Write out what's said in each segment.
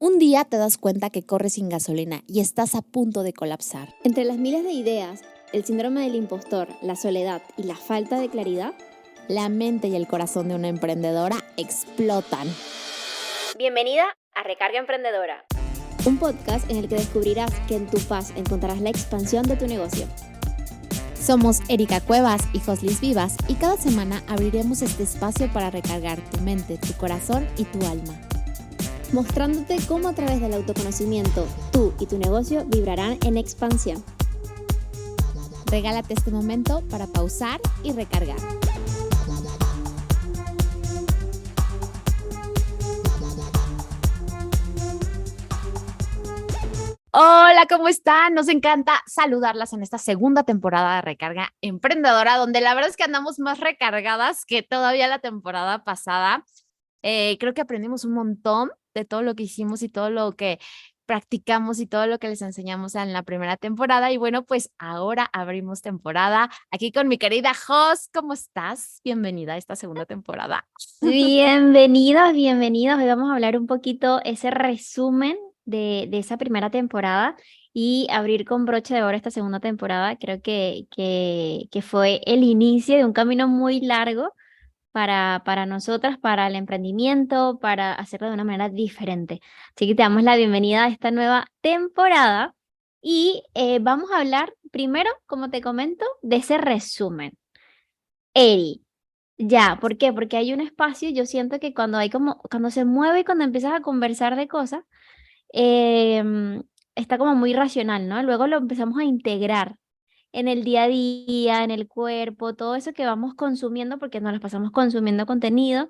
Un día te das cuenta que corres sin gasolina y estás a punto de colapsar. Entre las miles de ideas, el síndrome del impostor, la soledad y la falta de claridad, la mente y el corazón de una emprendedora explotan. Bienvenida a Recarga Emprendedora. Un podcast en el que descubrirás que en tu paz encontrarás la expansión de tu negocio. Somos Erika Cuevas y Joslis Vivas y cada semana abriremos este espacio para recargar tu mente, tu corazón y tu alma. Mostrándote cómo a través del autoconocimiento, tú y tu negocio vibrarán en expansión. Regálate este momento para pausar y recargar. Hola, ¿cómo están? Nos encanta saludarlas en esta segunda temporada de Recarga Emprendedora, donde la verdad es que andamos más recargadas que todavía la temporada pasada. Creo que aprendimos un montón de todo lo que hicimos y todo lo que practicamos y todo lo que les enseñamos en la primera temporada. Y bueno, pues ahora abrimos temporada aquí con mi querida Jos. ¿Cómo estás? Bienvenida a esta segunda temporada. Bienvenidos. Hoy vamos a hablar un poquito ese resumen de esa primera temporada y abrir con broche de oro esta segunda temporada. Creo que fue el inicio de un camino muy largo para nosotras, para el emprendimiento, para hacerlo de una manera diferente. Así que te damos la bienvenida a esta nueva temporada y vamos a hablar primero, como te comento, de ese resumen. Eri, ya, ¿por qué? Porque hay un espacio, yo siento que cuando se mueve y cuando empiezas a conversar de cosas, está como muy racional, ¿no? Luego lo empezamos a integrar en el día a día, en el cuerpo, todo eso que vamos consumiendo, porque nos las pasamos consumiendo contenido,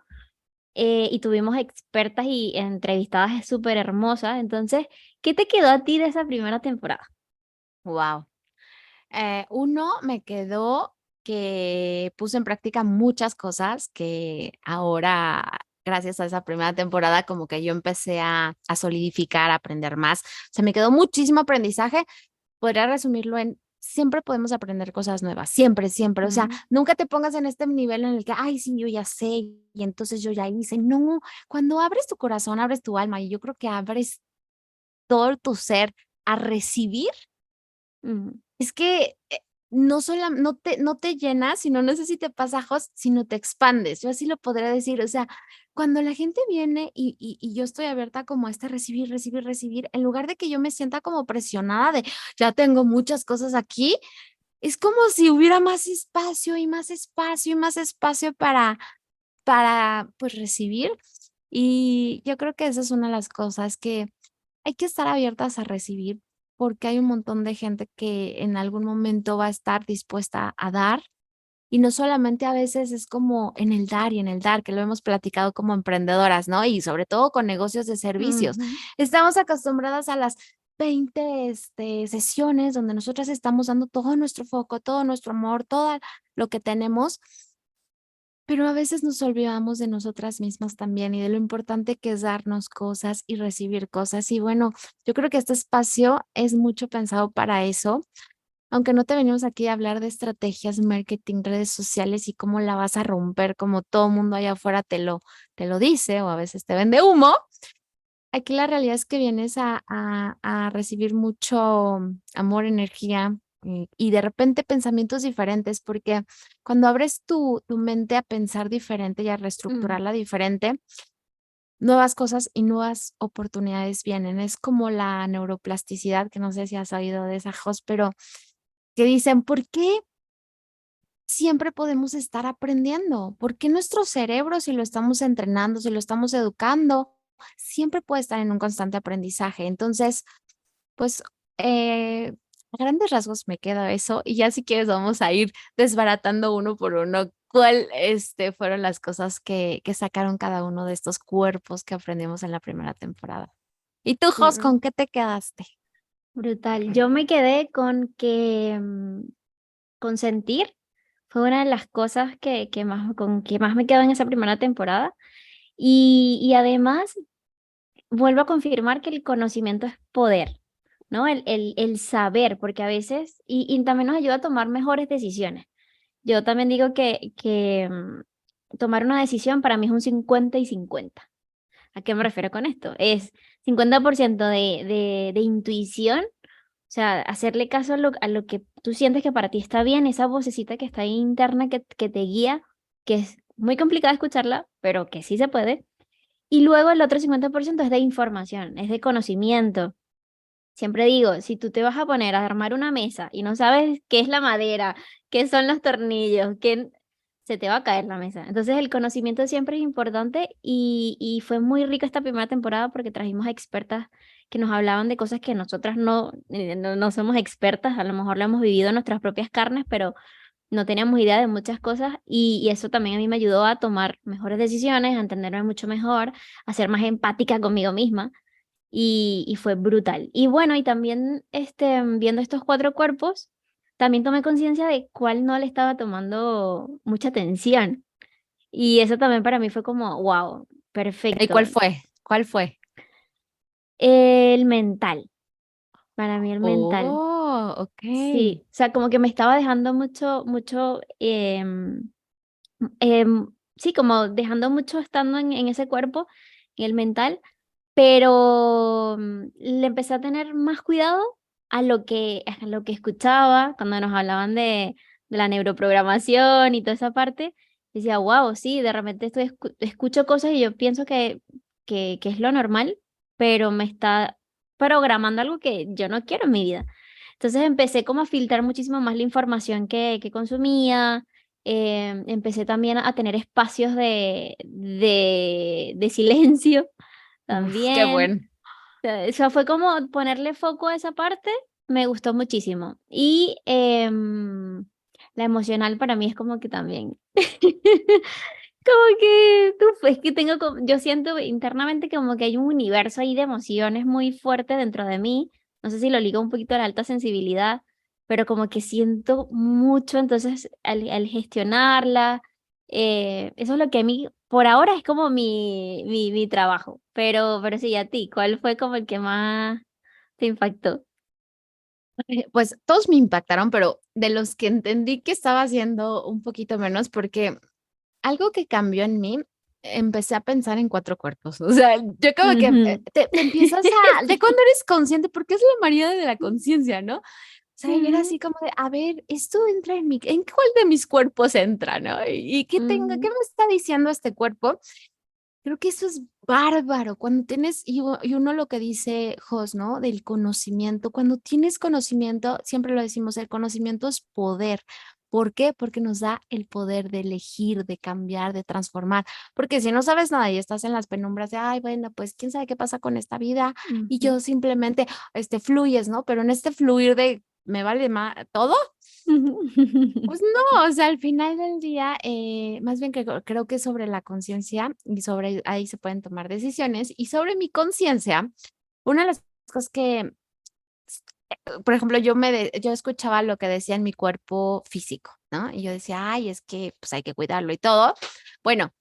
y tuvimos expertas y entrevistadas súper hermosas. Entonces, ¿qué te quedó a ti de esa primera temporada? Wow. Uno, me quedó que puse en práctica muchas cosas que ahora, gracias a esa primera temporada, como que yo empecé a solidificar, a aprender más. O sea, me quedó muchísimo aprendizaje. Podría resumirlo en siempre podemos aprender cosas nuevas, siempre, siempre. O sea, nunca te pongas en este nivel en el que, ay, sí, yo ya sé y entonces yo ya hice. No, cuando abres tu corazón, abres tu alma y yo creo que abres todo tu ser a recibir. Ujú. Es que no te llenas, sino no sé si te pasa, Jos, sino te expandes. Yo así lo podría decir. O sea, cuando la gente viene y yo estoy abierta como a este recibir, recibir, recibir, en lugar de que yo me sienta como presionada de ya tengo muchas cosas aquí, es como si hubiera más espacio y más espacio y más espacio para pues recibir. Y yo creo que esa es una de las cosas que hay que estar abiertas a recibir porque hay un montón de gente que en algún momento va a estar dispuesta a dar y no solamente a veces es como en el dar y en el dar, que lo hemos platicado como emprendedoras, ¿no? Y sobre todo con negocios de servicios. Ujú. Estamos acostumbradas a las 20 sesiones donde nosotras estamos dando todo nuestro foco, todo nuestro amor, todo lo que tenemos, pero a veces nos olvidamos de nosotras mismas también y de lo importante que es darnos cosas y recibir cosas. Y bueno, yo creo que este espacio es mucho pensado para eso, aunque no te venimos aquí a hablar de estrategias, marketing, redes sociales y cómo la vas a romper, como todo mundo allá afuera te lo dice o a veces te vende humo. Aquí la realidad es que vienes a recibir mucho amor, energía y de repente pensamientos diferentes, porque cuando abres tu mente a pensar diferente y a Mm. reestructurarla diferente, nuevas cosas y nuevas oportunidades vienen. Es como la neuroplasticidad, que no sé si has oído de esa, Jos, pero que dicen, ¿por qué siempre podemos estar aprendiendo? ¿Por qué nuestro cerebro, si lo estamos entrenando, si lo estamos educando, siempre puede estar en un constante aprendizaje? Entonces, pues, a grandes rasgos me queda eso, y ya si quieres vamos a ir desbaratando uno por uno cuál, fueron las cosas que sacaron cada uno de estos cuerpos que aprendimos en la primera temporada. ¿Y tú, Jos, Claro. con qué te quedaste? Brutal. Yo me quedé con que consentir fue una de las cosas que más me quedó en esa primera temporada. Y además vuelvo a confirmar que el conocimiento es poder, ¿no? El saber, porque a veces, y también nos ayuda a tomar mejores decisiones. Yo también digo que tomar una decisión para mí es un 50 y 50. ¿A qué me refiero con esto? Es 50% de intuición, o sea, hacerle caso a lo que tú sientes que para ti está bien, esa vocecita que está ahí interna que te guía, que es muy complicada escucharla, pero que sí se puede. Y luego el otro 50% es de información, es de conocimiento. Siempre digo, si tú te vas a poner a armar una mesa y no sabes qué es la madera, qué son los tornillos, se te va a caer la mesa. Entonces el conocimiento siempre es importante y fue muy rica esta primera temporada porque trajimos a expertas que nos hablaban de cosas que nosotras no somos expertas, a lo mejor lo hemos vivido en nuestras propias carnes, pero no teníamos idea de muchas cosas y eso también a mí me ayudó a tomar mejores decisiones, a entenderme mucho mejor, a ser más empática conmigo misma y fue brutal. Y bueno, y también viendo estos 4 cuerpos, también tomé conciencia de cuál no le estaba tomando mucha atención. Y eso también para mí fue como, wow, ¿Y perfecto. cuál fue? ¿Cuál fue? El mental, para mí el mental. Oh, ok. Sí, o sea, como que me estaba dejando mucho, sí, como dejando mucho estando en ese cuerpo, en el mental, pero le empecé a tener más cuidado a lo que escuchaba cuando nos hablaban de la neuroprogramación y toda esa parte. Decía, wow, sí, de repente escucho cosas y yo pienso que es lo normal, pero me está programando algo que yo no quiero en mi vida. Entonces empecé como a filtrar muchísimo más la información que consumía. Empecé también a tener espacios de silencio Uf, qué también. bueno. Sea, fue como ponerle foco a esa parte, me gustó muchísimo. Y la emocional para mí es como que también, como que, es que yo siento internamente como que hay un universo ahí de emociones muy fuerte dentro de mí. No sé si lo ligo un poquito a la alta sensibilidad, pero como que siento mucho, entonces al gestionarla, eso es lo que a mí, por ahora es como mi trabajo. Pero sí, a ti, ¿cuál fue como el que más te impactó? Pues todos me impactaron, pero de los que entendí que estaba haciendo un poquito menos, porque algo que cambió en mí, empecé a pensar en 4 cuerpos. O sea, yo como que Ujú. te empiezas de cuando eres consciente, porque es la María de la conciencia, ¿no? O sea, y era Ujú, así como de, a ver, esto entra ¿en cuál de mis cuerpos entra, no? ¿Y qué ujú, me está diciendo este cuerpo? Creo que eso es bárbaro cuando tienes, y uno lo que dice Jos, ¿no? Del conocimiento. Cuando tienes conocimiento, siempre lo decimos, el conocimiento es poder. ¿Por qué? Porque nos da el poder de elegir, de cambiar, de transformar. Porque si no sabes nada y estás en las penumbras de, ay, bueno, pues quién sabe qué pasa con esta vida y ujú. yo simplemente, fluyes, ¿no? Pero en este fluir de, me vale todo, pues no, o sea, al final del día, más bien que creo que sobre la conciencia y sobre ahí se pueden tomar decisiones y sobre mi conciencia, una de las cosas que, por ejemplo, yo escuchaba lo que decía en mi cuerpo físico, ¿no? Y yo decía, ay, es que pues hay que cuidarlo y todo. Bueno,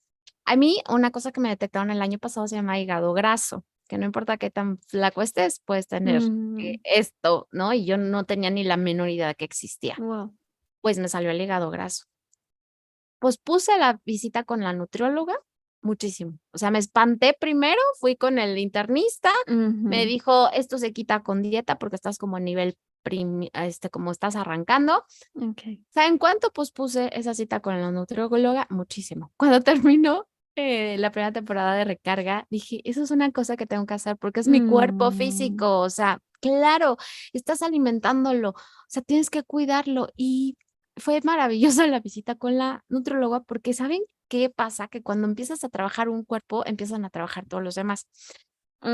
a mí una cosa que me detectaron el año pasado se llama hígado graso, que no importa qué tan flaco estés, puedes tener Mm, esto, ¿no? Y yo no tenía ni la menor idea de que existía. wow. Pues me salió el hígado graso. Pospuse la visita con la nutrióloga muchísimo. O sea, me espanté primero, fui con el internista, me Ujú, dijo, esto se quita con dieta porque estás como a nivel, como estás arrancando. okay. ¿Saben cuánto pospuse esa cita con la nutrióloga? Muchísimo. Cuando terminó la primera temporada de Recarga, dije, eso es una cosa que tengo que hacer porque es mi cuerpo Mm, físico. O sea, claro, estás alimentándolo, o sea, tienes que cuidarlo. Y fue maravillosa la visita con la nutrióloga porque ¿saben qué pasa? Que cuando empiezas a trabajar un cuerpo, empiezan a trabajar todos los demás.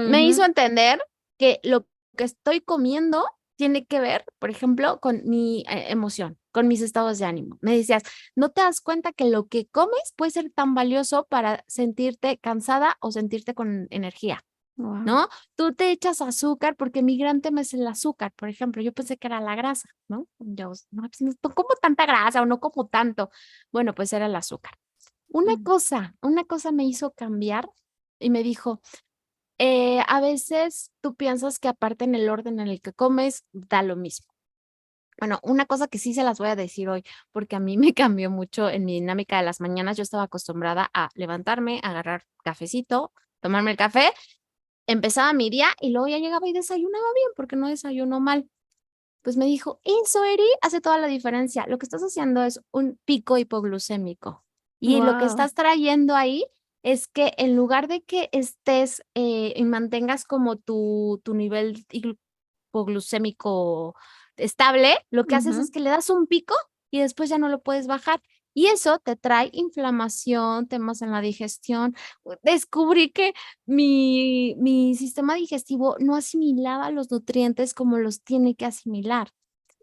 Me hizo ujú, entender que lo que estoy comiendo tiene que ver, por ejemplo, con mi emoción, con mis estados de ánimo. Me decías, ¿no te das cuenta que lo que comes puede ser tan valioso para sentirte cansada o sentirte con energía? wow. ¿No? Tú te echas azúcar porque mi gran tema es el azúcar, por ejemplo. Yo pensé que era la grasa, ¿no? Yo, no, pues, no como tanta grasa o no como tanto. Bueno, pues era el azúcar. Mm, Una cosa me hizo cambiar y me dijo, a veces tú piensas que aparte en el orden en el que comes, da lo mismo. Bueno, una cosa que sí se las voy a decir hoy, porque a mí me cambió mucho en mi dinámica de las mañanas. Yo estaba acostumbrada a levantarme, agarrar cafecito, tomarme el café empezaba mi día y luego ya llegaba y desayunaba bien porque no desayunó mal. Pues me dijo, eso, Eri, hace toda la diferencia. Lo que estás haciendo es un pico hipoglucémico. Y lo que Wow. estás trayendo ahí es que en lugar de que estés y mantengas como tu nivel hipoglucémico estable, lo que haces es que le das un pico y después ya no lo puedes bajar. Y eso te trae inflamación, temas en la digestión. Descubrí que mi sistema digestivo no asimilaba los nutrientes como los tiene que asimilar.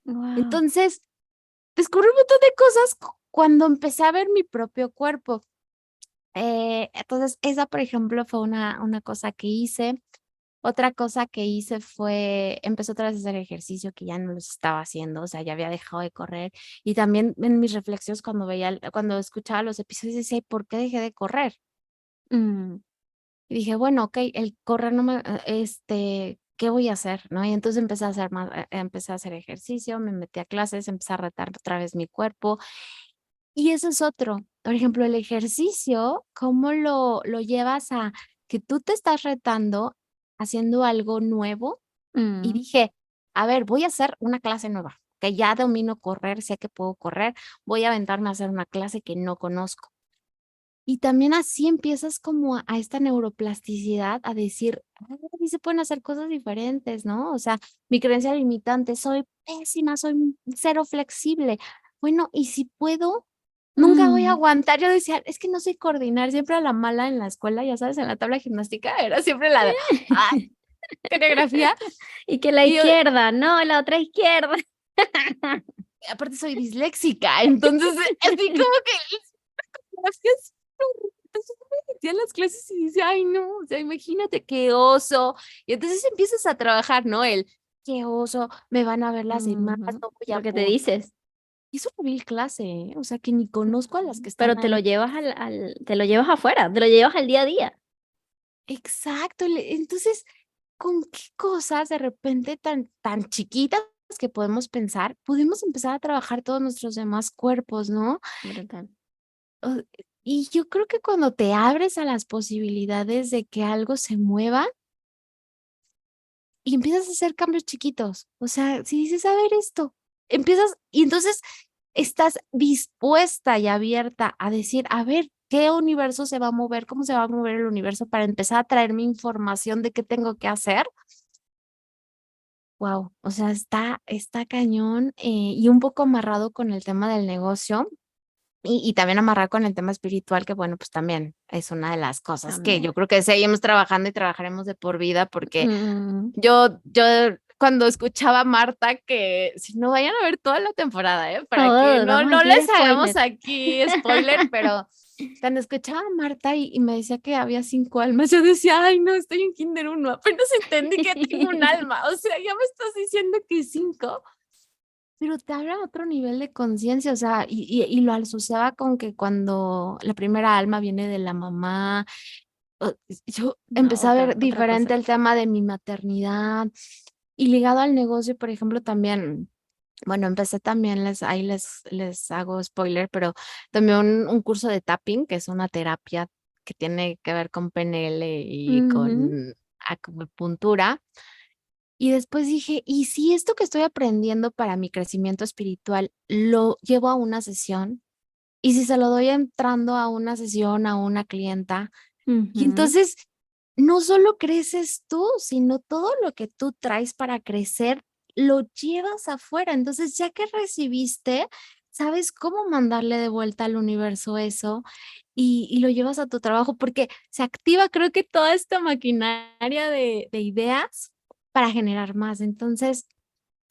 Wow. Entonces, descubrí un montón de cosas cuando empecé a ver mi propio cuerpo. Entonces, esa, por ejemplo, fue una cosa que hice. Otra cosa que hice fue, empecé otra vez a hacer ejercicio que ya no los estaba haciendo, o sea, ya había dejado de correr. Y también en mis reflexiones cuando cuando escuchaba los episodios, decía, ¿por qué dejé de correr? Mm, Y dije, bueno, ok, el correr no me, ¿qué voy a hacer? ¿No? Y entonces empecé a hacer más, empecé a hacer ejercicio, me metí a clases, empecé a retar otra vez mi cuerpo. Y eso es otro. Por ejemplo, el ejercicio, ¿cómo lo llevas a que tú te estás retando haciendo algo nuevo? Y mm. dije, a ver, voy a hacer una clase nueva, que ya domino correr, sé que puedo correr, voy a aventarme a hacer una clase que no conozco. Y también así empiezas como a esta neuroplasticidad, a decir, "Ah, sí se pueden hacer cosas diferentes, ¿no? O sea, mi creencia limitante, soy pésima, soy cero flexible. Bueno, y si puedo, nunca voy a Mm. aguantar. Yo decía, es que no sé coordinar, siempre a la mala en la escuela, ya sabes, en la tabla de gimnástica, era siempre la de, ay, coreografía. Y que la Y yo, izquierda, no, la otra izquierda. aparte soy disléxica, entonces, así como que coreografías me metía en las clases y dice, ay, no, o sea, imagínate qué oso. Y entonces empiezas a trabajar, ¿no? Qué oso, me van a ver las demás, Ujú. no voy a Lo que te poder. dices. Y es una vil clase, ¿eh? O sea, que ni conozco a las que Pero están te lo ahí. llevas te lo llevas afuera, te lo llevas al día a día. Exacto. Entonces, ¿con qué cosas de repente tan chiquitas que podemos pensar, podemos empezar a trabajar todos nuestros demás cuerpos, ¿no? Brutal. O- Y yo creo que cuando te abres a las posibilidades de que algo se mueva, y empiezas a hacer cambios chiquitos. O sea, si dices, a ver esto, empiezas y entonces estás dispuesta y abierta a decir, a ver, ¿qué universo se va a mover? ¿Cómo se va a mover el universo para empezar a traerme información de qué tengo que hacer? Wow, o sea, está cañón y un poco amarrado con el tema del negocio y también amarrado con el tema espiritual, que bueno, pues también es una de las cosas que También. yo creo que seguimos trabajando y trabajaremos de por vida porque Mm, yo cuando escuchaba a Marta que si no vayan a ver toda la temporada, para que no, vamos a no decir les hagamos spoiler. aquí spoiler, pero cuando escuchaba a Marta y me decía que había 5 almas, yo decía, ay, no, estoy en Kinder 1, apenas entendí que tengo un alma, o sea, ya me estás diciendo que 5, pero te habla a otro nivel de conciencia, o sea, y lo asociaba con que cuando la primera alma viene de la mamá, o- yo No, empecé a ver otra diferente cosa. el tema de mi maternidad y ligado al negocio, por ejemplo, también, bueno, empecé también, ahí les hago spoiler, pero tomé un curso de tapping, que es una terapia que tiene que ver con PNL y Ujú. con acupuntura. Y después dije, ¿y si esto que estoy aprendiendo para mi crecimiento espiritual lo llevo a una sesión? ¿Y si se lo doy entrando a una sesión a una clienta? Y Ujú. entonces no solo creces tú, sino todo lo que tú traes para crecer lo llevas afuera. Entonces, ya que recibiste, sabes cómo mandarle de vuelta al universo eso y lo llevas a tu trabajo porque se activa, creo que toda esta maquinaria de ideas para generar más. Entonces,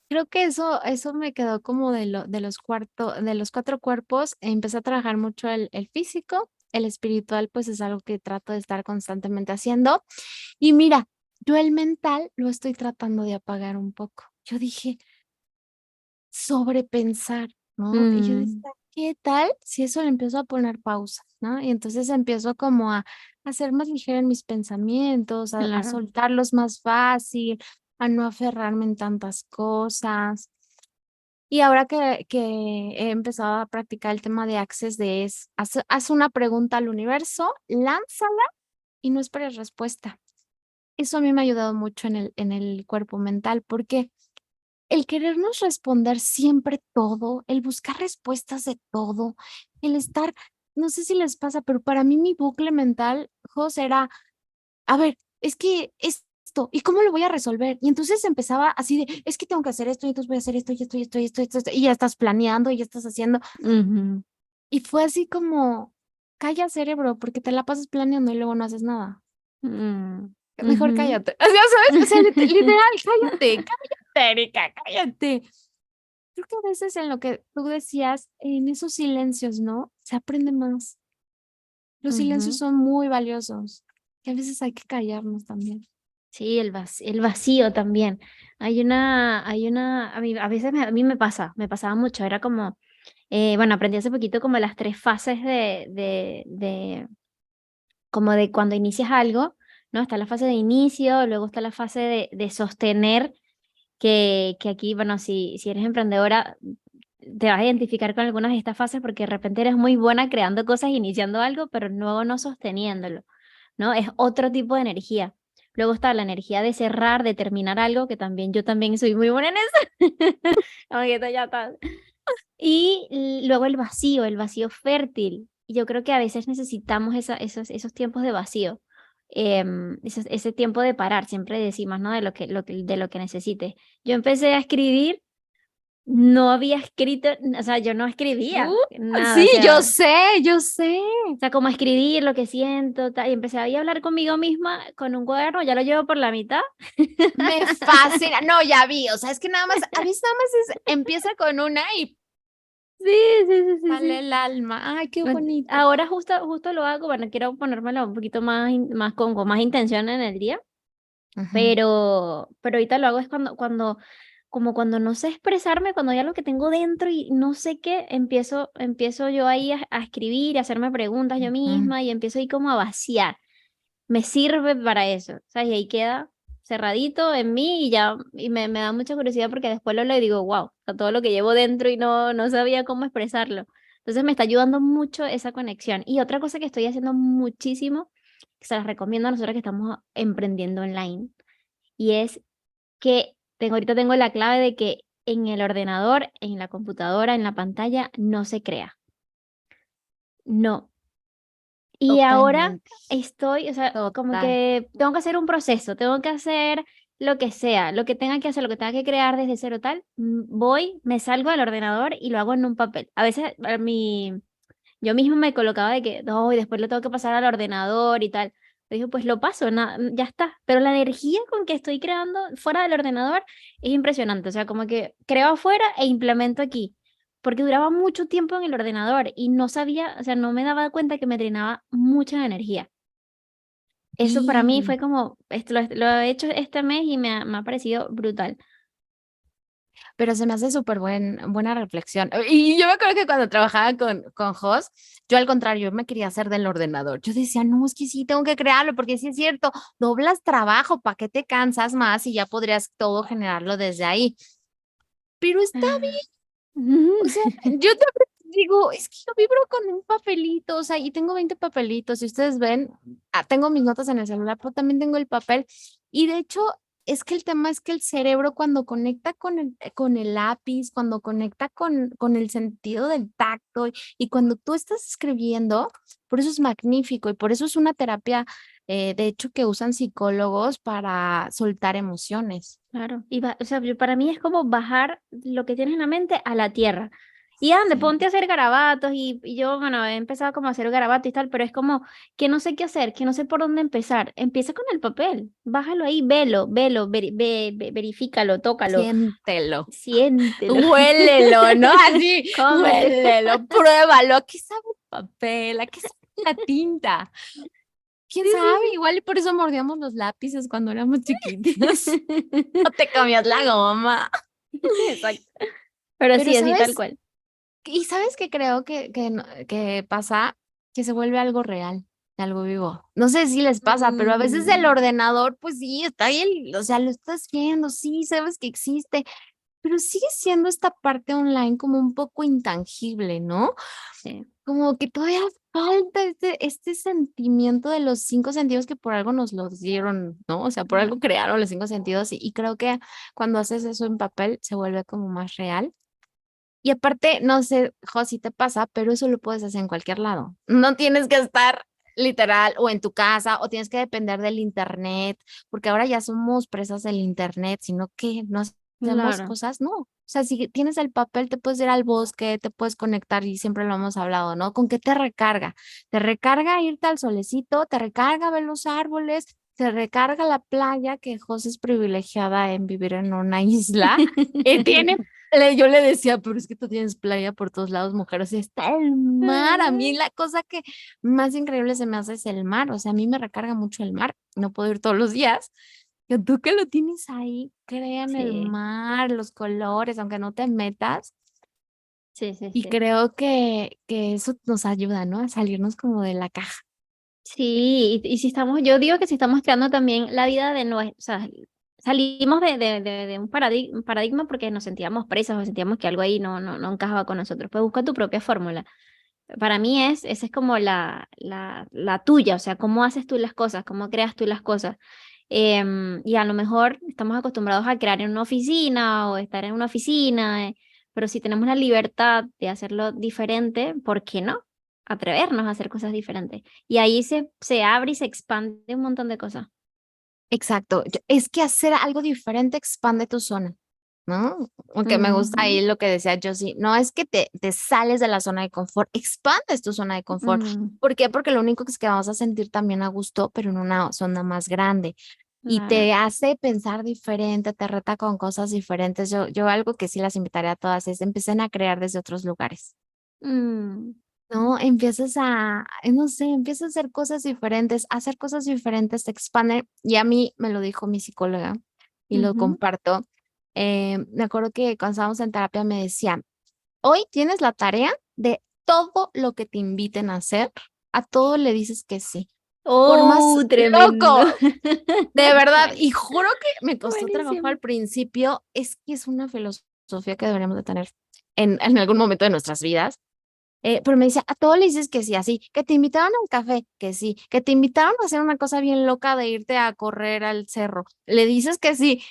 creo que eso me quedó como de los 4 cuerpos. Empecé a trabajar mucho el físico, el espiritual, pues es algo que trato de estar constantemente haciendo. Y mira, yo el mental lo estoy tratando de apagar un poco. Yo dije, sobrepensar, ¿no? Y yo Mm, decía, ¿qué tal si eso le empiezo a poner pausa, ¿no? Y entonces empiezo como a ser más ligera en mis pensamientos, a claro. soltarlos más fácil, a no aferrarme en tantas cosas. Y ahora que he empezado a practicar el tema de Access de haz una pregunta al universo, lánzala y no esperes respuesta. eso a mí me ha ayudado mucho en el cuerpo mental, porque el querernos responder siempre todo, el buscar respuestas de todo, el estar, no sé si les pasa, pero para mí mi bucle mental, Jos, era, a ver, es que esto, ¿y cómo lo voy a resolver? Y entonces empezaba así de, es que tengo que hacer esto, y entonces voy a hacer esto, y esto, y esto, y esto, y ya estás planeando, y ya estás haciendo. Ujú, Y fue así como, calla cerebro, porque te la pasas planeando y luego no haces nada. mm, Mejor ujú. cállate. O sea, ¿sabes? O sea, literal, cállate, cállate, Erika, cállate. Creo que a veces en lo que tú decías, en esos silencios, ¿no? Se aprende más. Los silencios Ujú. son muy valiosos, que a veces hay que callarnos también. Sí, el vacío también. A veces a mí me pasaba mucho, era como, bueno, aprendí hace poquito como las 3 fases como de cuando inicias algo, ¿no? Está la fase de inicio, luego está la fase de sostener, que aquí, bueno, si eres emprendedora, te vas a identificar con algunas de estas fases porque de repente eres muy buena creando cosas, iniciando algo, pero luego no sosteniéndolo, ¿no? Es otro tipo de energía. Luego está la energía de cerrar, de terminar algo, que también yo también soy muy buena en eso. Como que esto ya está. Y luego el vacío fértil. Y yo creo que a veces necesitamos esos tiempos de vacío, ese tiempo de parar, siempre decimos, ¿no? De lo que necesites. Yo empecé a escribir, no había escrito, o sea, yo no escribía nada, Sí, yo sé, yo sé. o sea, como escribir lo que siento, y empecé ahí a hablar conmigo misma con un cuaderno, ya lo llevo por la mitad. Me fascina. No, ya vi. O sea, es que nada más, a veces nada más empieza con una y Sí, sí, sí, sí, sale sí. el alma. Ay, qué bonito. Ahora justo lo hago, bueno, quiero ponérmelo un poquito más, más con más intención en el día, Ujú. pero ahorita lo hago es como cuando no sé expresarme, cuando hay algo que tengo dentro y no sé qué, empiezo yo ahí a escribir, a hacerme preguntas yo Ujú. misma y empiezo ahí como a vaciar. Me sirve para eso, ¿sabes? Y ahí queda cerradito en mí y ya, y me da mucha curiosidad porque después lo leo y digo, wow, todo lo que llevo dentro y no sabía cómo expresarlo. Entonces me está ayudando mucho esa conexión. Y otra cosa que estoy haciendo muchísimo, que se las recomiendo a nosotros que estamos emprendiendo online, y es que ahorita tengo la clave de que en el ordenador, en la computadora, en la pantalla, no se crea. No. Y ahora Totalmente, estoy, o sea, como total. que tengo que hacer un proceso, tengo que hacer lo que sea, lo que tenga que hacer, lo que tenga que crear desde cero tal, voy, me salgo del ordenador y lo hago en un papel. A veces yo mismo me colocaba de que, no, y después lo tengo que pasar al ordenador y tal. Dije, pues lo paso, ya está. Pero la energía con que estoy creando fuera del ordenador es impresionante. O sea, como que creo afuera e implemento aquí. Porque duraba mucho tiempo en el ordenador y no sabía, o sea, no me daba cuenta que me drenaba mucha energía. Eso para mí Sí. fue como, esto lo he hecho este mes y me ha parecido brutal. Pero se me hace súper buena reflexión. Y yo me acuerdo que cuando trabajaba con Jos, yo al contrario, yo me quería hacer del ordenador. Yo decía, no, es que sí, tengo que crearlo, porque sí es cierto, doblas trabajo, ¿para qué te cansas más y ya podrías todo generarlo desde ahí? Pero está o sea, yo también digo, es que yo vibro con un papelito, o sea, y tengo 20 papelitos, si ustedes ven, tengo mis notas en el celular, pero también tengo el papel. Y de hecho, es que el tema es que el cerebro cuando conecta con el lápiz, cuando conecta con el sentido del tacto y cuando tú estás escribiendo, por eso es magnífico y por eso es una terapia, de hecho, que usan psicólogos para soltar emociones. Claro, o sea, para mí es como bajar lo que tienes en la mente a la tierra. Y ande, Sí. ponte a hacer garabatos y yo, bueno, he empezado como a hacer garabatos y tal, pero es como que no sé qué hacer, que no sé por dónde empezar. Empieza con el papel, bájalo ahí, velo, verifícalo, tócalo, Siéntelo. siéntelo, Huélelo, ¿no? Así, cómelo. huélelo, pruébalo. ¿A qué sabe el papel? ¿A qué sabe la tinta? ¿Quién Sí, sabe? Igual y por eso mordíamos los lápices cuando éramos chiquitos. sí, No te comías la goma. sí. Exacto. Pero Pero, sí, así tal ¿sabes? cual. Y ¿sabes qué creo que pasa? Que se vuelve algo real, algo vivo. No sé si les pasa, pero a veces el Mm, ordenador, pues sí, está ahí, o sea, lo estás viendo, sí, sabes que existe, pero sigue siendo esta parte online como un poco intangible, ¿no? Sí. Como que todavía falta este sentimiento de los 5 sentidos que por algo nos los dieron, ¿no? O sea, por algo crearon los 5 sentidos y creo que cuando haces eso en papel se vuelve como más real. Y aparte, no sé, Jo, si te pasa, pero eso lo puedes hacer en cualquier lado. No tienes que estar literal o en tu casa o tienes que depender del internet, porque ahora ya somos presas del internet, sino que no hacemos Claro. cosas, no. O sea, si tienes el papel, te puedes ir al bosque, te puedes conectar y siempre lo hemos hablado, ¿no? ¿Con qué te recarga? Te recarga irte al solecito, te recarga ver los árboles, te recarga la playa, que José es privilegiada en vivir en una isla. Tiene yo le decía, pero es que tú tienes playa por todos lados, mujer, o sea, está el mar. A mí la cosa que más increíble se me hace es el mar, o sea, a mí me recarga mucho el mar, no puedo ir todos los días. Pero tú que lo tienes ahí, créame, el Sí, mar, los colores, aunque no te metas, sí, sí, y sí. creo que eso nos ayuda, ¿no? A salirnos como de la caja. Sí, y si estamos, yo digo que si estamos creando también la vida de nuestra, o sea, salimos de un paradigma porque nos sentíamos presas o sentíamos que algo ahí no encajaba con nosotros. Pues busca tu propia fórmula. Para mí esa es como la tuya, o sea, cómo haces tú las cosas, cómo creas tú las cosas. Y a lo mejor estamos acostumbrados a crear en una oficina o estar en una oficina, pero si tenemos la libertad de hacerlo diferente, ¿por qué no? Atrevernos a hacer cosas diferentes. Y ahí se abre y se expande un montón de cosas. Exacto, es que hacer algo diferente expande tu zona, ¿no? Aunque me gusta Ujú, ahí lo que decía Josie, no es que te sales de la zona de confort, expandes tu zona de confort. mm, ¿Por qué? Porque lo único que es que vamos a sentir también a gusto, pero en una zona más grande y claro. te hace pensar diferente, te reta con cosas diferentes. Yo algo que sí las invitaría a todas es empiecen a crear desde otros lugares. Mm, ¿No? No sé, empiezas a hacer cosas diferentes, hacer cosas diferentes te expande. Y a mí me lo dijo mi psicóloga y lo ujú. comparto. Me acuerdo que cuando estábamos en terapia me decía, hoy tienes la tarea de todo lo que te inviten a hacer, a todo le dices que sí. Por más Oh, tremendo. loco, de verdad, y Buenísimo. juro que me costó trabajo Buenísimo. al principio, es que es una filosofía que deberíamos de tener en algún momento de nuestras vidas, pero me decía, a todo le dices que sí, así, que te invitaron a un café, que sí, que te invitaron a hacer una cosa bien loca de irte a correr al cerro, le dices que sí,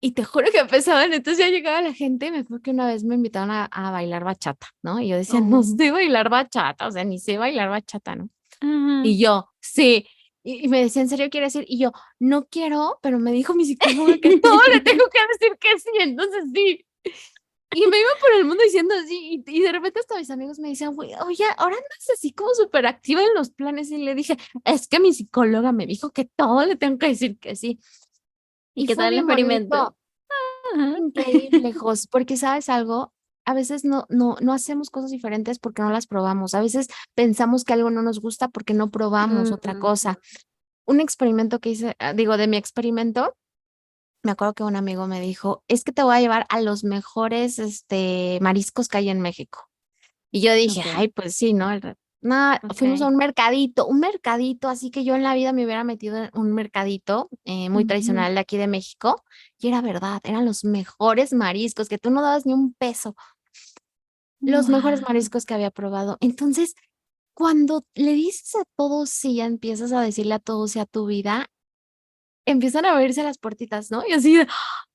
y te juro que empezaban, entonces ya llegaba la gente, me acuerdo que una vez me invitaron a bailar bachata, ¿no? Y yo decía, no Oh. sé bailar bachata, o sea, ni sé bailar bachata, ¿no? Ajá. Y yo, sí, y me decía, ¿en serio quieres ir? Y yo, no quiero, pero me dijo mi psicóloga que todo le tengo que decir que sí, entonces sí. Y me iba por el mundo diciendo así, y de repente hasta mis amigos me decían, güey, oye, ahora andas así como súper activa en los planes. Y le dije, es que mi psicóloga me dijo que todo le tengo que decir que sí. ¿Y Y qué fue tal el bien experimento? bonito, Ajá. increíble, Jos, porque sabes algo, a veces no hacemos cosas diferentes porque no las probamos. A veces pensamos que algo no nos gusta porque no probamos otra Mm, cosa. Un experimento que hice, digo, de mi experimento. Me acuerdo que un amigo me dijo, es que te voy a llevar a los mejores mariscos que hay en México. Y yo dije, ok, ay, pues sí, ¿no? No, fuimos a ok. un mercadito, así que yo en la vida me hubiera metido en un mercadito muy Ujú. tradicional de aquí de México. Y era verdad, eran los mejores mariscos, que tú no dabas ni un peso, los mejores Guau. mariscos que había probado. Entonces, cuando le dices a todos sí, ya empiezas a decirle a todos sí a tu vida, empiezan a abrirse las puertitas, ¿no? Y así de,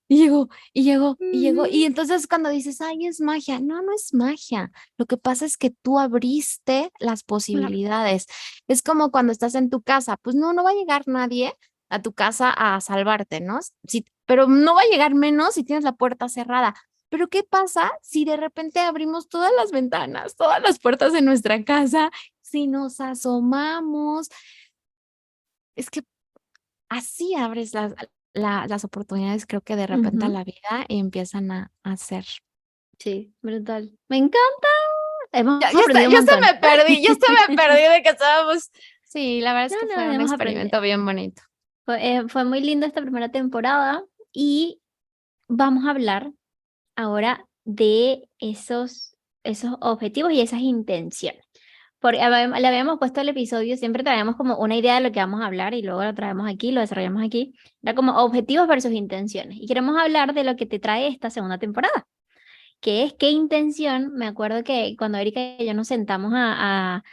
y llegó, y llegó, y llegó. Ujú. Y entonces cuando dices, ay, es magia, no, no es magia. Lo que pasa es que tú abriste las Claro. posibilidades. Es como cuando estás en tu casa, pues no va a llegar nadie a tu casa a salvarte, ¿no? Sí, pero no va a llegar menos si tienes la puerta cerrada. Pero ¿qué pasa si de repente abrimos todas las ventanas, todas las puertas de nuestra casa, si nos asomamos? Es que así abres las oportunidades, creo que de repente a Ujú. la vida y empiezan a ser. Sí, brutal. Me encanta. Hemos Ya aprendido un ya se montón. me perdí, ya se me perdí de que estábamos. Sí, la verdad es No, que no, fue un hemos aprendido. experimento bien bonito. Fue muy linda esta primera temporada y vamos a hablar ahora de esos objetivos y esas intenciones. Le habíamos puesto el episodio, siempre traemos como una idea de lo que vamos a hablar y luego lo traemos aquí, lo desarrollamos aquí. Era como objetivos versus intenciones. Y queremos hablar de lo que te trae esta segunda temporada, que es qué intención. Me acuerdo que cuando Erika y yo nos sentamos a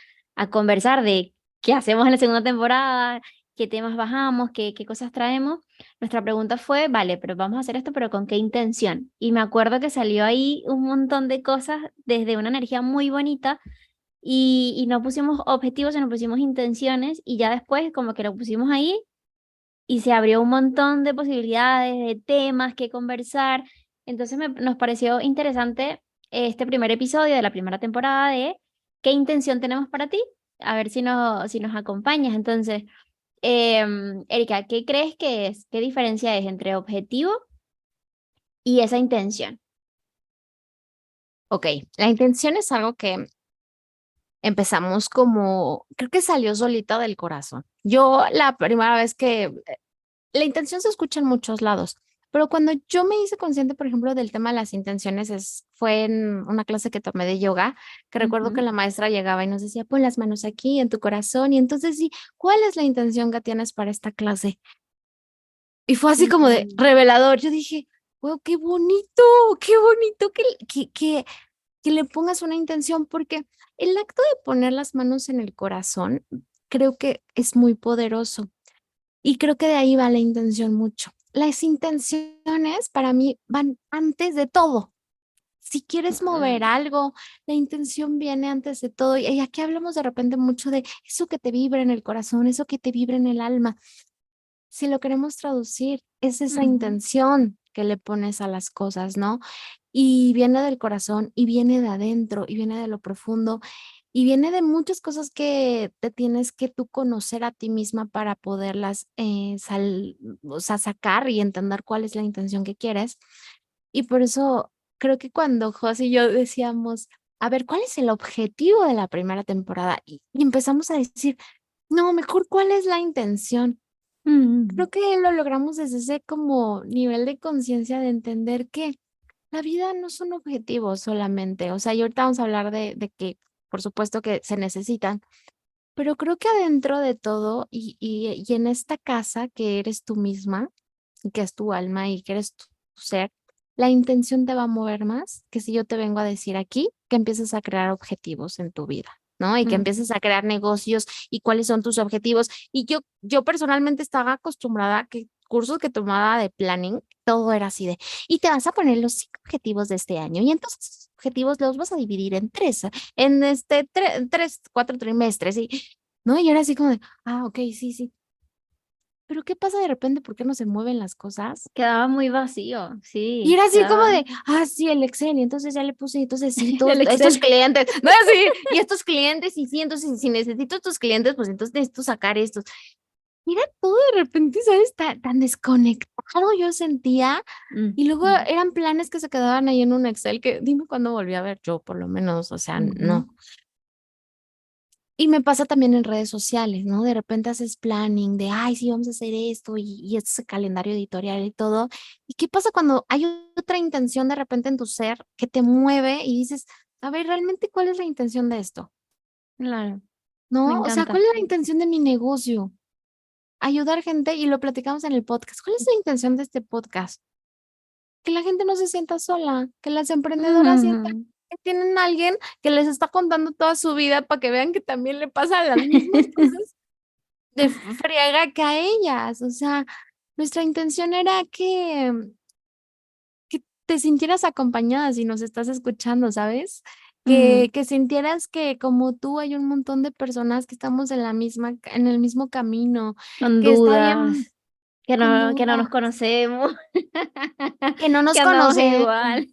conversar de qué hacemos en la segunda temporada, qué temas bajamos, qué cosas traemos, nuestra pregunta fue, vale, pero vamos a hacer esto, pero ¿con qué intención? Y me acuerdo que salió ahí un montón de cosas desde una energía muy bonita y no pusimos objetivos, sino pusimos intenciones y ya después como que lo pusimos ahí y se abrió un montón de posibilidades, de temas que conversar. Entonces nos pareció interesante este primer episodio de la primera temporada de qué intención tenemos para ti. A ver si nos acompañas. Entonces, Erika, ¿qué crees que es? ¿Qué diferencia es entre objetivo y esa intención? Ok, la intención es algo que empezamos como, creo que salió solita del corazón. Yo la primera vez que, la intención se escucha en muchos lados, pero cuando yo me hice consciente, por ejemplo, del tema de las intenciones, fue en una clase que tomé de yoga, que recuerdo que Ujú, la maestra llegaba y nos decía, pon las manos aquí en tu corazón, y entonces sí, ¿cuál es la intención que tienes para esta clase? Y fue así como de ujú, revelador. Yo dije, wow, qué bonito que le pongas una intención, porque el acto de poner las manos en el corazón creo que es muy poderoso y creo que de ahí va la intención mucho. Las intenciones para mí van antes de todo. Si quieres mover ujú, algo, la intención viene antes de todo. Y aquí hablamos de repente mucho de eso que te vibra en el corazón, eso que te vibra en el alma. Si lo queremos traducir, es esa ujú, intención que le pones a las cosas, ¿no? Y viene del corazón y viene de adentro y viene de lo profundo y viene de muchas cosas que te tienes que tú conocer a ti misma para poderlas o sea, sacar y entender cuál es la intención que quieres. Y por eso creo que cuando Jos y yo decíamos, a ver, ¿cuál es el objetivo de la primera temporada? Y empezamos a decir, no, mejor, ¿cuál es la intención? ujú, Creo que lo logramos desde ese como nivel de conciencia de entender que la vida no son objetivos solamente. O sea, y ahorita vamos a hablar de que, por supuesto que se necesitan, pero creo que adentro de todo y en esta casa que eres tú misma, y que es tu alma y que eres tu ser, la intención te va a mover más que si yo te vengo a decir aquí que empieces a crear objetivos en tu vida, ¿no? Y que ujú. empieces a crear negocios y cuáles son tus objetivos. Y yo personalmente estaba acostumbrada a que cursos que tomaba de planning, todo era así de, y te vas a poner los 5 objetivos de este año. Y entonces esos objetivos los vas a dividir en tres, en tres, 4 trimestres, y, ¿no? Y era así como de, ok, sí, sí. Pero ¿qué pasa de repente? ¿Por qué no se mueven las cosas? Quedaba muy vacío, Y sí, era así como quedaba de, sí, el Excel, y entonces ya le puse, y entonces sí, el estos Excel. clientes, no así, y estos clientes, y sí, entonces si necesito estos clientes, pues entonces necesito sacar estos. Mira, todo de repente, ¿sabes? Tan desconectado yo sentía, y luego Ujú, eran planes que se quedaban ahí en un Excel que dime cuándo volví a ver yo, por lo menos, o sea, ujú. no. Y me pasa también en redes sociales, ¿no? De repente haces planning de, ay, sí, vamos a hacer esto y este es el calendario editorial y todo. ¿Y qué pasa cuando hay otra intención de repente en tu ser que te mueve y dices, a ver, realmente cuál es la intención de esto? Claro, me ¿No? O sea, encanta. ¿cuál es la intención de mi negocio? Ayudar gente y lo platicamos en el podcast. ¿Cuál es la intención de este podcast? Que la gente no se sienta sola, que las emprendedoras sientan Ujú. que tienen a alguien que les está contando toda su vida para que vean que también le pasan las mismas cosas de friega que a ellas. O sea, nuestra intención era que te sintieras acompañada si nos estás escuchando, ¿sabes? Ujú. Que sintieras que como tú hay un montón de personas que estamos en en el mismo camino, Con que está bien dudas, con que no nos dudas, conocemos, que no nos que andamos conocemos, igual.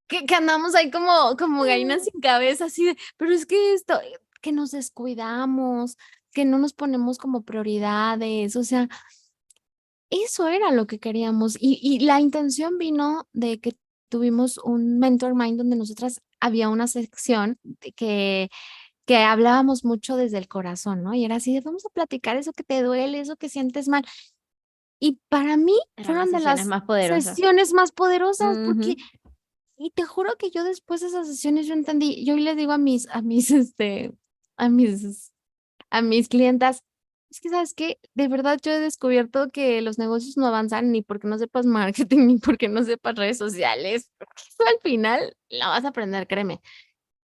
que andamos ahí como gallinas sin cabeza, así de, pero es que esto, que nos descuidamos, que no nos ponemos como prioridades, o sea, eso era lo que queríamos. Y la intención vino de que tuvimos un Mentor Mind donde nosotras había una sección que hablábamos mucho desde el corazón, ¿no? Y era así de, vamos a platicar eso que te duele, eso que sientes mal. Y para mí Eran las fueron de sesiones las más poderosas. sesiones más poderosas porque, Ujú. y te juro que yo después de esas sesiones yo entendí, yo le digo a mis, a mis clientas, es que, ¿sabes qué? De verdad yo he descubierto que los negocios no avanzan ni porque no sepas marketing, ni porque no sepas redes sociales. Eso al final lo vas a aprender, créeme.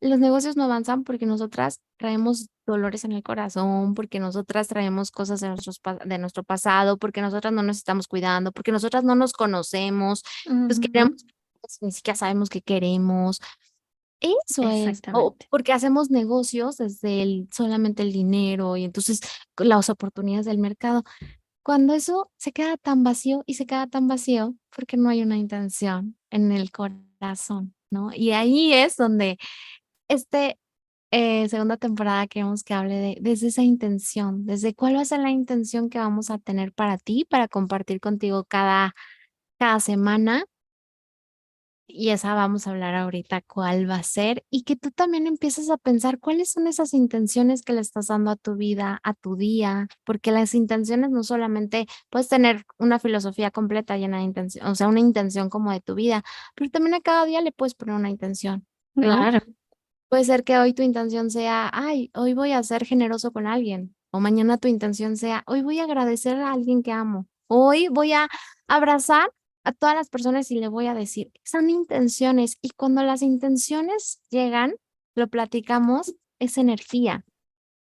Los negocios no avanzan porque nosotras traemos dolores en el corazón, porque nosotras traemos cosas de nuestro pasado, porque nosotras no nos estamos cuidando, porque nosotras no nos conocemos, pues queremos, Ujú, ni siquiera sabemos qué queremos. Eso es, o exactamente. porque hacemos negocios desde solamente el dinero y entonces las oportunidades del mercado. Cuando eso se queda tan vacío y se queda tan vacío porque no hay una intención en el corazón, ¿no? Y ahí es donde este segunda temporada queremos que hable desde esa intención, desde cuál va a ser la intención que vamos a tener para ti, para compartir contigo cada semana. Y esa vamos a hablar ahorita cuál va a ser y que tú también empieces a pensar cuáles son esas intenciones que le estás dando a tu vida, a tu día, porque las intenciones no solamente puedes tener una filosofía completa llena de intención, o sea, una intención como de tu vida, pero también a cada día le puedes poner una intención, ¿no? Claro. Puede ser que hoy tu intención sea, ay, hoy voy a ser generoso con alguien, o mañana tu intención sea, hoy voy a agradecer a alguien que amo, hoy voy a abrazar a todas las personas y le voy a decir, son intenciones y cuando las intenciones llegan, lo platicamos, es energía,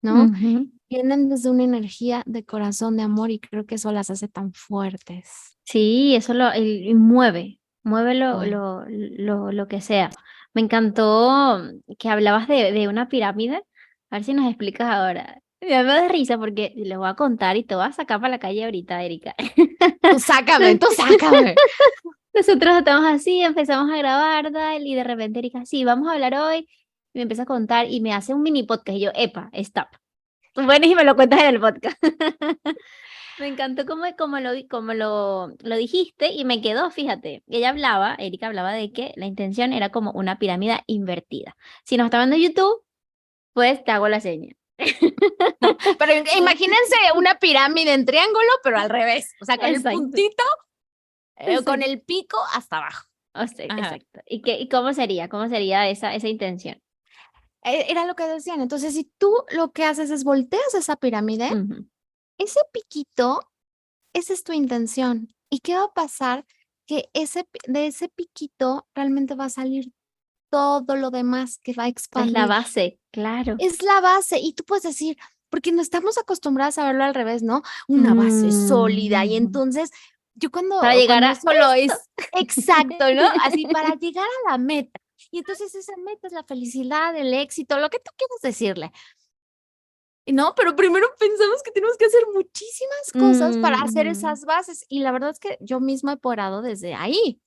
¿no? Ujú. Vienen desde una energía de corazón, de amor y creo que eso las hace tan fuertes. Sí, eso y mueve Bueno, lo que sea. Me encantó que hablabas de una pirámide. A ver si nos explicas ahora. Me da risa porque les voy a contar y te voy a sacar para la calle ahorita, Erika. tú sácame. Nosotros estamos así, empezamos a grabar, tal, y de repente Erika, sí, vamos a hablar hoy. Y me empieza a contar y me hace un mini podcast. Y yo, epa, stop. Bueno, y me lo cuentas en el podcast. Me encantó como lo dijiste y me quedó, fíjate. Erika hablaba de que la intención era como una pirámide invertida. Si nos está viendo en YouTube, pues te hago la seña. No, pero imagínense una pirámide en triángulo, pero al revés, o sea, con el Exacto, puntito, con exacto. el pico hasta abajo. O sea, Ajá. exacto. ¿Y cómo sería? ¿Cómo sería esa intención? Era lo que decían. Entonces, si tú lo que haces es volteas esa pirámide, Ujú. ese piquito, esa es tu intención. ¿Y qué va a pasar? Que de ese piquito realmente va a salir todo lo demás que va a Es la expandir. base, claro. Es la base. Y tú puedes decir, porque no estamos acostumbradas a verlo al revés, ¿no? Una base sólida. Y Mm, entonces, yo para llegar cuando a eso lo esto. es exacto, ¿no? Así para llegar a la meta. Y entonces esa meta es la felicidad, el éxito, lo que tú quieras decirle. No, pero primero pensamos que tenemos que hacer muchísimas cosas para hacer Mm, esas bases. Y la verdad es que yo misma he porado desde ahí.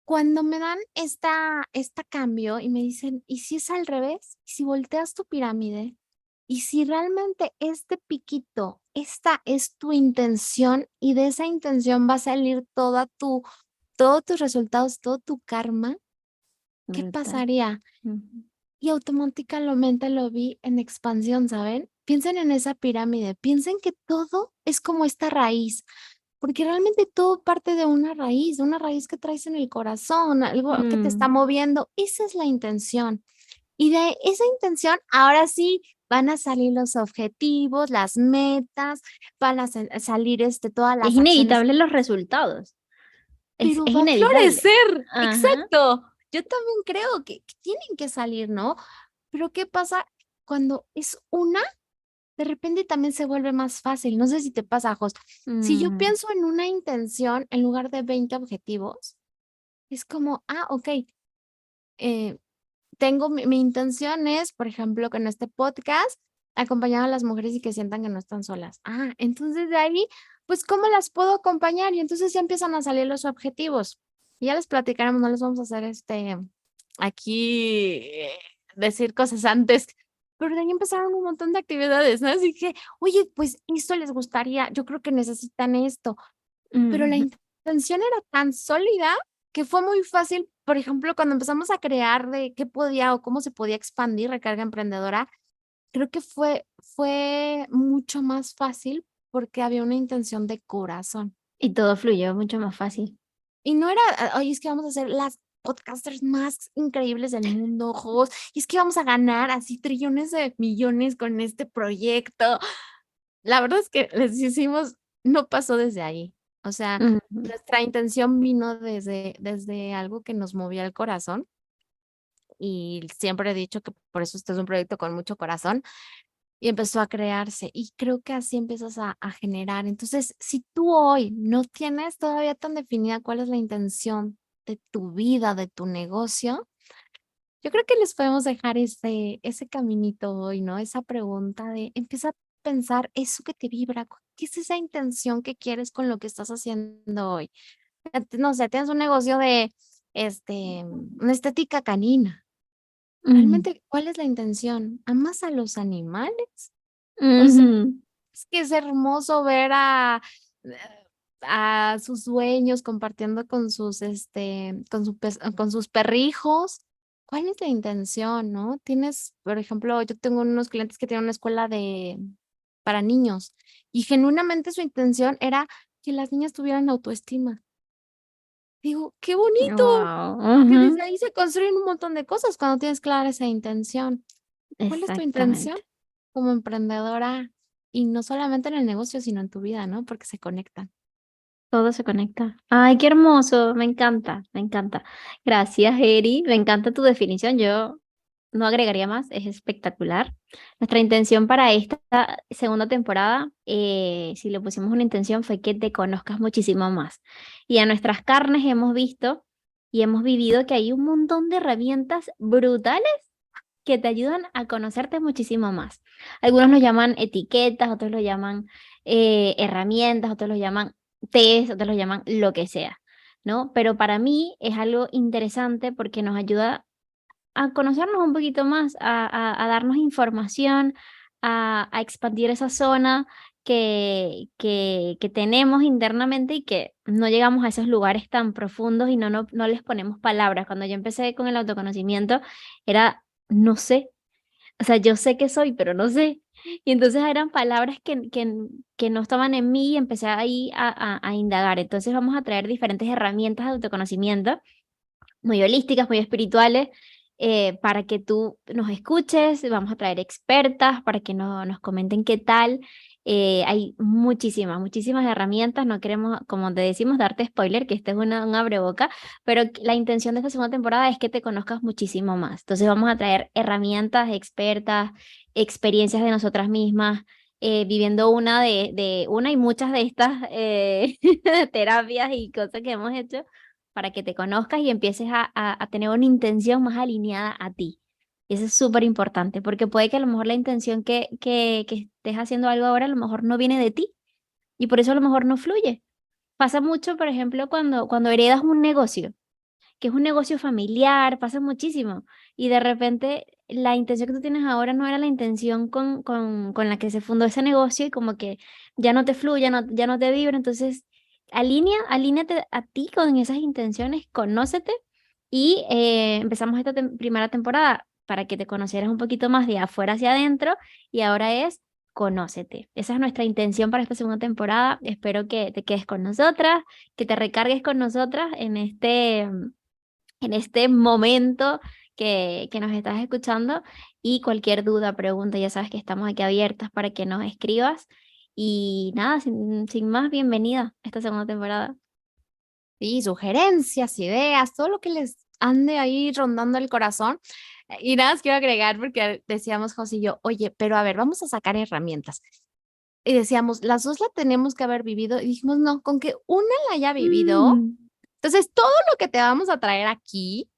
Cuando me dan esta cambio y me dicen, ¿y si es al revés? ¿Y si volteas tu pirámide? ¿Y si realmente este piquito, esta es tu intención y de esa intención va a salir todos tus resultados, todo tu karma? ¿Qué brutal. pasaría? Ujú. Y automáticamente lo vi en expansión, ¿saben? Piensen en esa pirámide, piensen que todo es como esta raíz, porque realmente todo parte de una raíz que traes en el corazón, algo que te está Mm. moviendo. Esa es la intención. Y de esa intención, ahora sí van a salir los objetivos, las metas, van a salir todas Es las acciones, inevitable los resultados. pero Es va a inevitable. florecer. Ajá. Exacto. Yo también creo que tienen que salir, ¿no? Pero ¿qué pasa cuando es una? De repente también se vuelve más fácil. No sé si te pasa, Jos. Si yo Mm, pienso en una intención en lugar de 20 objetivos, es como, ok, eh, tengo mi intención es, por ejemplo, con este podcast, acompañar a las mujeres y que sientan que no están solas. Entonces de ahí, pues, ¿cómo las puedo acompañar? Y entonces ya empiezan a salir los objetivos. Y ya les platicaremos, no les vamos a hacer aquí decir cosas antes, pero de ahí empezaron un montón de actividades, ¿no? Así que, oye, pues esto les gustaría, yo creo que necesitan esto, pero la ujú. intención era tan sólida que fue muy fácil, por ejemplo, cuando empezamos a crear de qué podía o cómo se podía expandir Recarga Emprendedora, creo que fue mucho más fácil porque había una intención de corazón. Y todo fluyó mucho más fácil. Y no era, oye, es que vamos a hacer podcasters más increíbles del mundo, Jos, y es que vamos a ganar así trillones de millones con este proyecto. La verdad es que les hicimos, no pasó desde ahí. O sea, Ujú. nuestra intención vino desde algo que nos movía el corazón y siempre he dicho que por eso este es un proyecto con mucho corazón y empezó a crearse y creo que así empiezas a generar. Entonces, si tú hoy no tienes todavía tan definida cuál es la intención de tu vida, de tu negocio, yo creo que les podemos dejar ese caminito hoy, ¿no? Esa pregunta de empieza a pensar eso que te vibra, ¿qué es esa intención que quieres con lo que estás haciendo hoy? No sé, tienes un negocio de, una estética canina. Ujú. Realmente, ¿cuál es la intención? ¿Amas a los animales? O sea, Ujú. es que es hermoso ver eh, a sus dueños compartiendo con sus, con sus perrijos. ¿Cuál es la intención, no? Tienes, por ejemplo, yo tengo unos clientes que tienen una escuela para niños y genuinamente su intención era que las niñas tuvieran autoestima. Digo, qué bonito, Guau, porque ujú. desde ahí se construyen un montón de cosas cuando tienes clara esa intención. ¿Cuál es tu intención Exactamente. como emprendedora? Y no solamente en el negocio, sino en tu vida, ¿no? Porque se conectan. Todo se conecta. Ay, qué hermoso. Me encanta, me encanta. Gracias, Eri. Me encanta tu definición. Yo no agregaría más. Es espectacular. Nuestra intención para esta segunda temporada, si le pusimos una intención, fue que te conozcas muchísimo más. Y a nuestras carnes hemos visto y hemos vivido que hay un montón de herramientas brutales que te ayudan a conocerte muchísimo más. Algunos lo llaman etiquetas, otros lo llaman herramientas, otros lo llaman test, otros lo llaman lo que sea, ¿no? Pero para mí es algo interesante porque nos ayuda a conocernos un poquito más, a darnos información, a expandir esa zona que tenemos internamente y que no llegamos a esos lugares tan profundos y no les ponemos palabras. Cuando yo empecé con el autoconocimiento, era no sé, o sea, yo sé que soy, pero no sé. Y entonces eran palabras que no estaban en mí y empecé ahí a indagar. Entonces vamos a traer diferentes herramientas de autoconocimiento muy holísticas, muy espirituales, para que tú nos escuches, vamos a traer expertas para que nos comenten qué tal. Hay muchísimas, muchísimas herramientas, no queremos, como te decimos, darte spoiler, que este es un abreboca, pero la intención de esta segunda temporada es que te conozcas muchísimo más. Entonces vamos a traer herramientas, expertas, experiencias de nosotras mismas. Viviendo una y muchas de estas terapias y cosas que hemos hecho para que te conozcas y empieces a tener una intención más alineada a ti. Y eso es súper importante, porque puede que a lo mejor la intención que estés haciendo algo ahora a lo mejor no viene de ti y por eso a lo mejor no fluye. Pasa mucho, por ejemplo, cuando heredas un negocio, que es un negocio familiar, pasa muchísimo. Y de repente la intención que tú tienes ahora no era la intención con la que se fundó ese negocio y como que ya no te fluye, ya no te vibra. Entonces, alíneate a ti con esas intenciones, conócete y empezamos esta primera temporada para que te conocieras un poquito más de afuera hacia adentro y ahora es conócete. Esa es nuestra intención para esta segunda temporada. Espero que te quedes con nosotras, que te recargues con nosotras en este momento que nos estás escuchando y cualquier duda, pregunta, ya sabes que estamos aquí abiertas para que nos escribas. Y nada, sin más, bienvenida a esta segunda temporada. Sí, sugerencias, ideas, todo lo que les ande ahí rondando el corazón. Y nada más quiero agregar porque decíamos José y yo, oye, pero a ver, vamos a sacar herramientas. Y decíamos, las dos la tenemos que haber vivido. Y dijimos, no, con que una la haya vivido. Mm, Entonces, todo lo que te vamos a traer aquí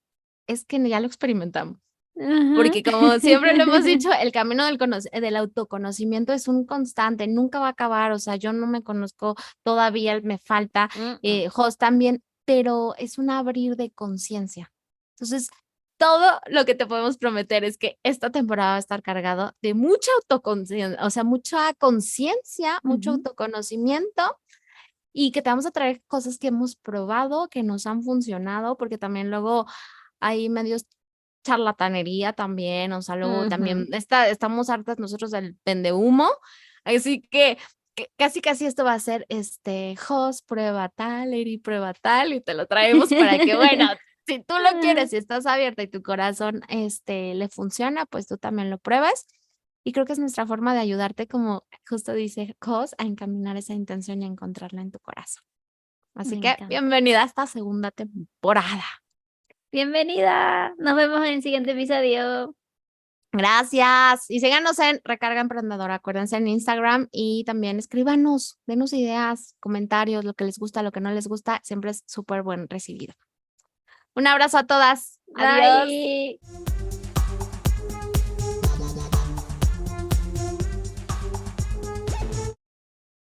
es que ya lo experimentamos. ajá. Porque como siempre lo hemos dicho, el camino del autoconocimiento es un constante, nunca va a acabar, o sea, yo no me conozco todavía, me falta, Mm, mm. Jos también, pero es un abrir de conciencia. Entonces, todo lo que te podemos prometer es que esta temporada va a estar cargado de mucha autoconciencia, o sea, mucha conciencia, mucho Ujú. autoconocimiento y que te vamos a traer cosas que hemos probado, que nos han funcionado, porque también luego hay medios charlatanería también, o sea, luego también Ujú. estamos hartas nosotros del vendehumo, así que casi casi esto va a ser Jos, prueba tal, Eri, prueba tal, y te lo traemos para que, bueno, Si tú lo quieres y estás abierta y tu corazón le funciona, pues tú también lo pruebas. Y creo que es nuestra forma de ayudarte, como justo dice Cos, a encaminar esa intención y a encontrarla en tu corazón. Así Me que encanta. bienvenida a esta segunda temporada. Bienvenida. Nos vemos en el siguiente episodio. Gracias. Y síganos en Recarga Emprendedora. Acuérdense en Instagram y también escríbanos, denos ideas, comentarios, lo que les gusta, lo que no les gusta. Siempre es súper buen recibido. Un abrazo a todas. Adiós. Bye.